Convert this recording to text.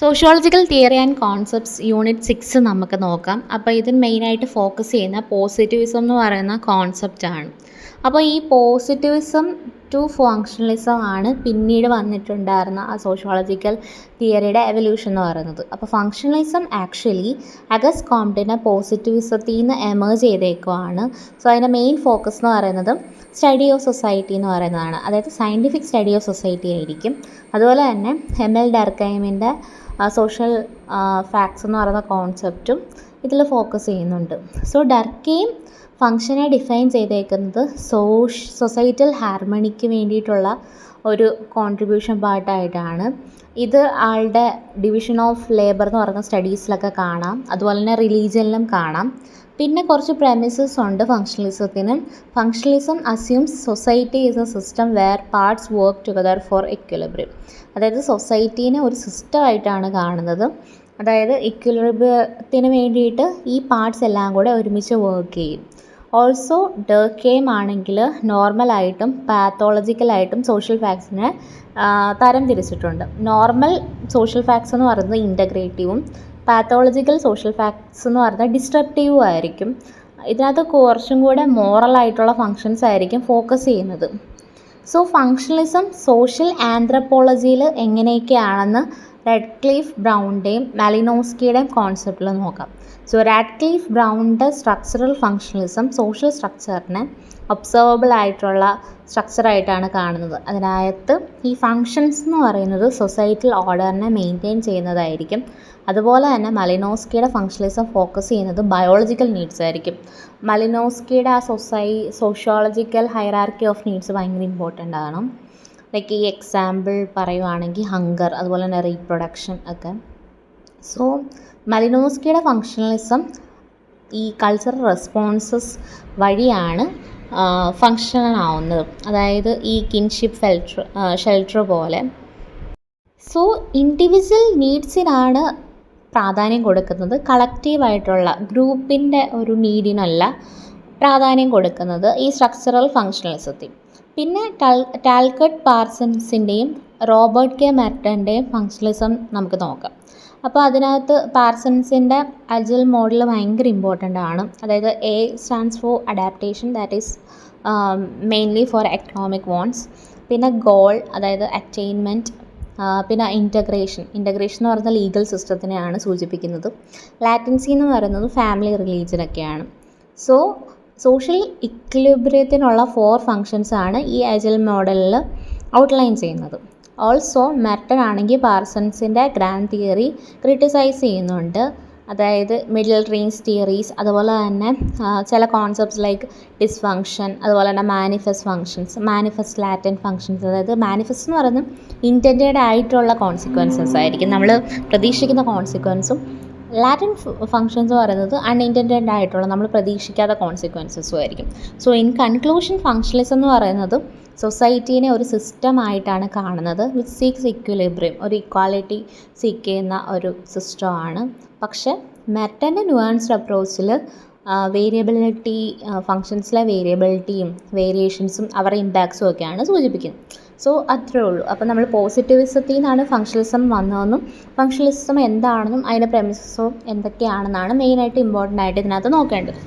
Sociological theory and concepts unit 6 നമുക്ക് നോക്കാം. അപ്പോൾ ഇതിൽ മെയിനായിട്ട് ഫോക്കസ് ചെയ്യുന്ന പോസിറ്റിവിസം എന്ന് പറയുന്ന കോൺസെപ്റ്റാണ്. അപ്പോൾ ഈ പോസിറ്റിവിസം ടു ഫങ്ഷണലിസം ആണ് പിന്നീട് വന്നിട്ടുണ്ടായിരുന്ന ആ സോഷ്യോളജിക്കൽ തിയറിയുടെ എവല്യൂഷൻ എന്ന് പറയുന്നത്. അപ്പോൾ ഫങ്ഷണലിസം ആക്ച്വലി അഗസ്റ്റ് കോംപ്റ്റിനെ പോസിറ്റിവിസത്തിൽ നിന്ന് എമേർജ് ചെയ്തേക്കുവാണ്. സോ അതിൻ്റെ മെയിൻ ഫോക്കസ് എന്ന് പറയുന്നത് സ്റ്റഡി ഓഫ് സൊസൈറ്റി എന്ന് പറയുന്നതാണ്, അതായത് സയൻറ്റിഫിക് സ്റ്റഡി ഓഫ് സൊസൈറ്റി ആയിരിക്കും. അതുപോലെ തന്നെ എം.എൽ. ഡർക്കൈമിൻ്റെ സോഷ്യൽ ഫാക്ട്സ് എന്ന് പറയുന്ന കോൺസെപ്റ്റും ഇതിൽ ഫോക്കസ് ചെയ്യുന്നുണ്ട്. സോ ഡർക്കൈം ഫങ്ഷനെ ഡിഫൈൻ ചെയ്തേക്കുന്നത് സൊസൈറ്റൽ ഹാർമണിക്ക് വേണ്ടിയിട്ടുള്ള ഒരു കോൺട്രിബ്യൂഷൻ പാർട്ടായിട്ടാണ്. ഇത് ആളുടെ ഡിവിഷൻ ഓഫ് ലേബർ എന്ന് പറയുന്ന സ്റ്റഡീസിലൊക്കെ കാണാം, അതുപോലെ തന്നെ റിലീജിയനിലും കാണാം. പിന്നെ കുറച്ച് പ്രമിസസ് ഉണ്ട് ഫങ്ഷണലിസത്തിന്. Functionalism assumes society is a system where parts work together for equilibrium. അതായത് സൊസൈറ്റീനെ ഒരു സിസ്റ്റമായിട്ടാണ് കാണുന്നത്. അതായത് ഇക്വിലിബ്രിയത്തിന് വേണ്ടിയിട്ട് ഈ പാർട്സ് എല്ലാം കൂടെ ഒരുമിച്ച് വർക്ക് ചെയ്യും. ഓൾസോ ഡർക്കൈം ആണെങ്കിൽ നോർമലായിട്ടും പാത്തോളജിക്കലായിട്ടും സോഷ്യൽ ഫാക്ട്സിനെ തരം തിരിച്ചിട്ടുണ്ട്. നോർമൽ സോഷ്യൽ ഫാക്ട്സ് എന്ന് പറയുന്നത് ഇൻ്റഗ്രേറ്റീവും പാത്തോളജിക്കൽ സോഷ്യൽ ഫാക്ട്സ് എന്ന് പറയുന്നത് ഡിസ്ട്രപ്റ്റീവും ആയിരിക്കും. ഇതിനകത്ത് കുറച്ചും കൂടെ മോറലായിട്ടുള്ള ഫങ്ഷൻസ് ആയിരിക്കും ഫോക്കസ് ചെയ്യുന്നത്. സോ ഫങ്ഷണലിസം സോഷ്യൽ ആന്ത്രപ്പോളജിയിൽ എങ്ങനെയൊക്കെയാണെന്ന് റാഡ്ക്ലിഫ് ബ്രൗണിൻ്റെയും മാലിനോസ്കിയുടെയും കോൺസെപ്റ്റിൽ നോക്കാം. സോ റാഡ്ക്ലിഫ് ബ്രൗണിൻ്റെ സ്ട്രക്ചറൽ ഫങ്ഷണലിസം സോഷ്യൽ സ്ട്രക്ചറിനെ ഒബ്സർവബിൾ ആയിട്ടുള്ള സ്ട്രക്ചറായിട്ടാണ് കാണുന്നത്. അതിനകത്ത് ഈ ഫങ്ഷൻസ് എന്ന് പറയുന്നത് സൊസൈറ്റൽ ഓർഡറിനെ മെയിൻറ്റെയിൻ ചെയ്യുന്നതായിരിക്കും. അതുപോലെ തന്നെ മലിനോസ്കിയുടെ ഫങ്ഷണലിസം ഫോക്കസ് ചെയ്യുന്നത് ബയോളജിക്കൽ നീഡ്സ് ആയിരിക്കും. മലിനോസ്കിയുടെ ആ സോഷ്യോളജിക്കൽ ഹൈറാർക്കി ഓഫ് നീഡ്സ് ഭയങ്കര ഇമ്പോർട്ടൻ്റ് ആണ്. ലൈക്ക് ഈ എക്സാമ്പിൾ പറയുവാണെങ്കിൽ ഹങ്കർ, അതുപോലെ തന്നെ റീപ്രൊഡക്ഷൻ ഒക്കെ. സോ മലിനോസ്കിയുടെ ഫങ്ഷണലിസം ഈ കൾച്ചറൽ റെസ്പോൺസസ് വഴിയാണ് ഫങ്ഷണൽ ആവുന്നത്, അതായത് ഈ കിൻഷിപ്പ് ഷെൽട്ടർ പോലെ. സോ ഇൻഡിവിജ്വൽ നീഡ്സിനാണ് പ്രാധാന്യം കൊടുക്കുന്നത്, കളക്റ്റീവായിട്ടുള്ള ഗ്രൂപ്പിൻ്റെ ഒരു നീഡിനല്ല പ്രാധാന്യം കൊടുക്കുന്നത് ഈ സ്ട്രക്ചറൽ ഫങ്ഷണലിസത്തിൽ. പിന്നെ ടാൽക്കട്ട് പാർസൺസിൻ്റെയും റോബർട്ട് കെ മെർട്ടൻ്റെയും ഫങ്ഷണലിസം നമുക്ക് നോക്കാം. അപ്പോൾ അതിനകത്ത് പാർസൺസിൻ്റെ അജിൽ മോഡൽ ഭയങ്കര ഇമ്പോർട്ടൻ്റ് ആണ്. അതായത് A stands for adaptation, that is mainly for economic wants. പിന്നെ ഗോൾ, അതായത് അറ്റൈൻമെൻറ്റ്. പിന്നെ ഇൻ്റഗ്രേഷൻ എന്ന് പറയുന്ന ലീഗൽ സിസ്റ്റത്തിനെയാണ് സൂചിപ്പിക്കുന്നത്. ലാറ്റൻസി എന്ന് പറയുന്നത് ഫാമിലി റിലീജിയനൊക്കെയാണ്. സോ സോഷ്യൽ ഇക്വിലിബ്രിയത്തിനുള്ള 4 ഫങ്ഷൻസ് ആണ് ഈ അജിൽ മോഡലിൽ ഔട്ട്ലൈൻ ചെയ്യുന്നത്. ഓൾസോ മെർട്ടൺ ആണെങ്കിൽ പാർസൺസിൻ്റെ ഗ്രാൻഡ് തിയറി ക്രിട്ടിസൈസ് ചെയ്യുന്നുണ്ട്. അതായത് മിഡിൽ റേഞ്ച് തിയറീസ്, അതുപോലെ തന്നെ ചില കോൺസെപ്റ്റ്സ് ലൈക്ക് ഡിസ്ഫങ്ഷൻ, അതുപോലെ തന്നെ മാനിഫെസ്റ്റ് ലാറ്റൻറ്റ് ഫങ്ഷൻസ്. അതായത് മാനിഫെസ്റ്റ് എന്ന് പറയുന്നത് ഇൻറ്റൻറ്റഡ് ആയിട്ടുള്ള കോൺസിക്വൻസസ് ആയിരിക്കും, നമ്മൾ പ്രതീക്ഷിക്കുന്ന കോൺസിക്വൻസും. ലാറ്റൻറ്റ് ഫങ്ഷൻസ് പറയുന്നത് അൺഇൻറ്റൻറ്റഡ് ആയിട്ടുള്ള നമ്മൾ പ്രതീക്ഷിക്കാത്ത കോൺസിക്വൻസസും ആയിരിക്കും. സോ ഇൻ കൺക്ലൂഷൻ ഫങ്ഷണലിസം എന്ന് പറയുന്നത് സൊസൈറ്റീനെ ഒരു സിസ്റ്റമായിട്ടാണ് കാണുന്നത്, വിച്ച് സീക്സ് ഇക്വിലിബ്രിയം, ഒരു ഇക്വാലിറ്റി സീക്ക് ചെയ്യുന്ന ഒരു സിസ്റ്റമാണ്. പക്ഷേ മെർട്ടൻ്റെ ന്യൂആൻസ്ഡ് അപ്രോച്ചിൽ വേരിയബിലിറ്റി, ഫങ്ഷൻസിലെ വേരിയബിലിറ്റിയും വേരിയേഷൻസും അവരുടെ ഇമ്പാക്ട്സും ഒക്കെയാണ് സൂചിപ്പിക്കുന്നത്. സോ അത്രേ ഉള്ളൂ. അപ്പോൾ നമ്മൾ പോസിറ്റിവിസത്തിൽ നിന്നാണ് ഫങ്ഷണലിസം വന്നതെന്നും ഫങ്ഷണലിസം എന്താണെന്നും അതിൻ്റെ പ്രെമിസസും എന്തൊക്കെയാണെന്നാണ് മെയിനായിട്ട് ഇമ്പോർട്ടൻ്റ് ആയിട്ട് ഇതിനകത്ത് നോക്കേണ്ടത്.